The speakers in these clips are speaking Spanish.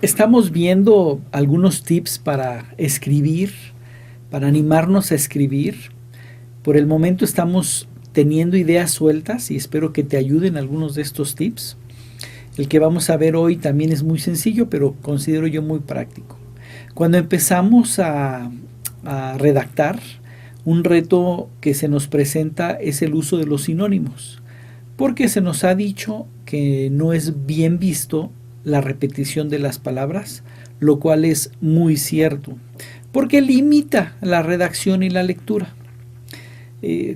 Estamos viendo algunos tips para escribir, para animarnos a escribir. Por el momento estamos teniendo ideas sueltas y espero que te ayuden algunos de estos tips. El que vamos a ver hoy también es muy sencillo, pero considero yo muy práctico. Cuando empezamos a redactar, un reto que se nos presenta es el uso de los sinónimos, porque se nos ha dicho que no es bien visto la repetición de las palabras, lo cual es muy cierto, porque limita la redacción y la lectura.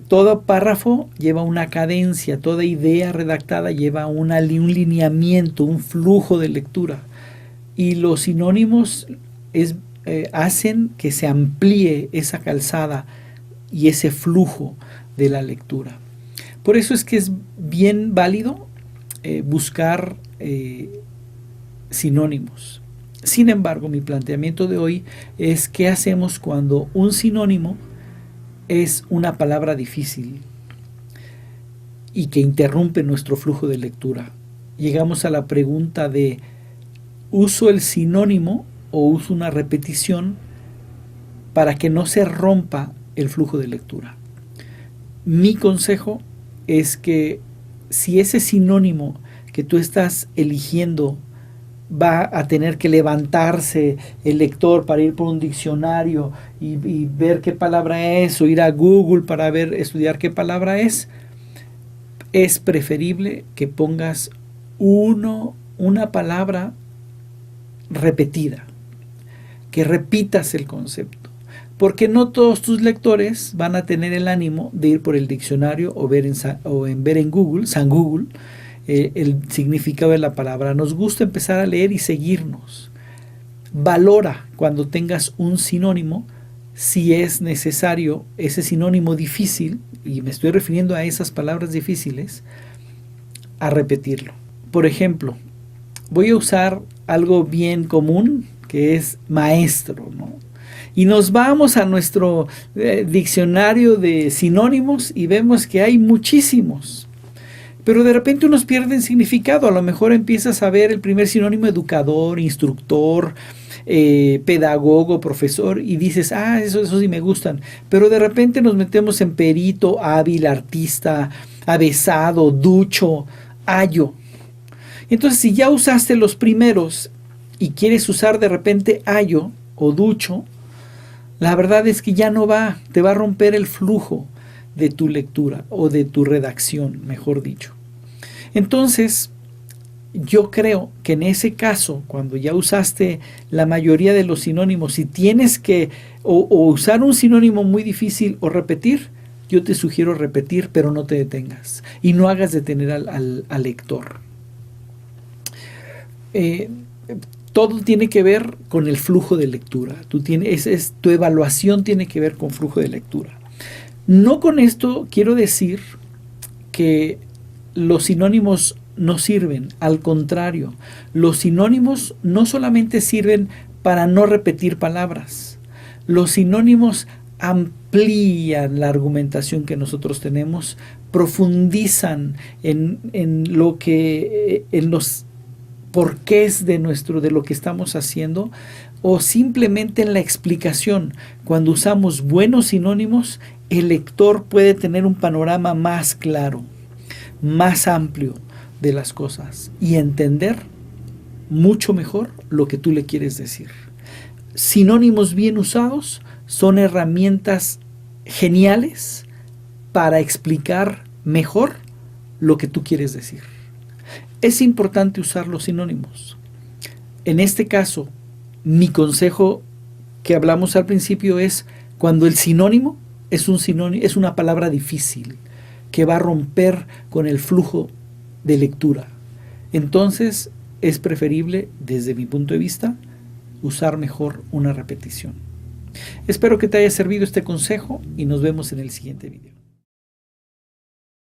Todo párrafo lleva una cadencia, toda idea redactada lleva un lineamiento, un flujo de lectura, y los sinónimos hacen que se amplíe esa calzada y ese flujo de la lectura. Por eso es que es bien válido buscar sinónimos. Sin embargo, mi planteamiento de hoy es qué hacemos cuando un sinónimo es una palabra difícil y que interrumpe nuestro flujo de lectura. Llegamos a la pregunta de ¿uso el sinónimo o uso una repetición para que no se rompa el flujo de lectura? Mi consejo es que si ese sinónimo que tú estás eligiendo va a tener que levantarse el lector para ir por un diccionario y ver qué palabra es, o ir a Google para estudiar qué palabra es preferible que pongas una palabra repetida, que repitas el concepto, porque no todos tus lectores van a tener el ánimo de ir por el diccionario o ver en Google, San Google, el significado de la palabra. Nos gusta empezar a leer y seguirnos. Valora cuando tengas un sinónimo, si es necesario ese sinónimo difícil, y me estoy refiriendo a esas palabras difíciles, a repetirlo. Por ejemplo, voy a usar algo bien común, que es maestro, ¿no? Y nos vamos a nuestro diccionario de sinónimos y vemos que hay muchísimos. Pero de repente unos pierden significado. A lo mejor empiezas a ver el primer sinónimo: educador, instructor, pedagogo, profesor, y dices, esos sí me gustan. Pero de repente nos metemos en perito, hábil, artista, avesado, ducho, ayo. Entonces, si ya usaste los primeros y quieres usar de repente ayo o ducho, la verdad es que ya no te va a romper el flujo de tu lectura o de tu redacción, mejor dicho. Entonces, yo creo que en ese caso, cuando ya usaste la mayoría de los sinónimos, si tienes que o usar un sinónimo muy difícil o repetir, yo te sugiero repetir, pero no te detengas y no hagas detener al lector. Todo tiene que ver con el flujo de lectura. Tu evaluación tiene que ver con flujo de lectura. No con esto quiero decir que los sinónimos no sirven. Al contrario, los sinónimos no solamente sirven para no repetir palabras. Los sinónimos amplían la argumentación que nosotros tenemos, profundizan en los porqués de lo que estamos haciendo, o simplemente en la explicación. Cuando usamos buenos sinónimos, el lector puede tener un panorama más claro, más amplio de las cosas y entender mucho mejor lo que tú le quieres decir. Sinónimos bien usados son herramientas geniales para explicar mejor lo que tú quieres decir. Es importante usar los sinónimos. En este caso, mi consejo que hablamos al principio es cuando el sinónimo es una palabra difícil que va a romper con el flujo de lectura. Entonces, es preferible, desde mi punto de vista, usar mejor una repetición. Espero que te haya servido este consejo y nos vemos en el siguiente video.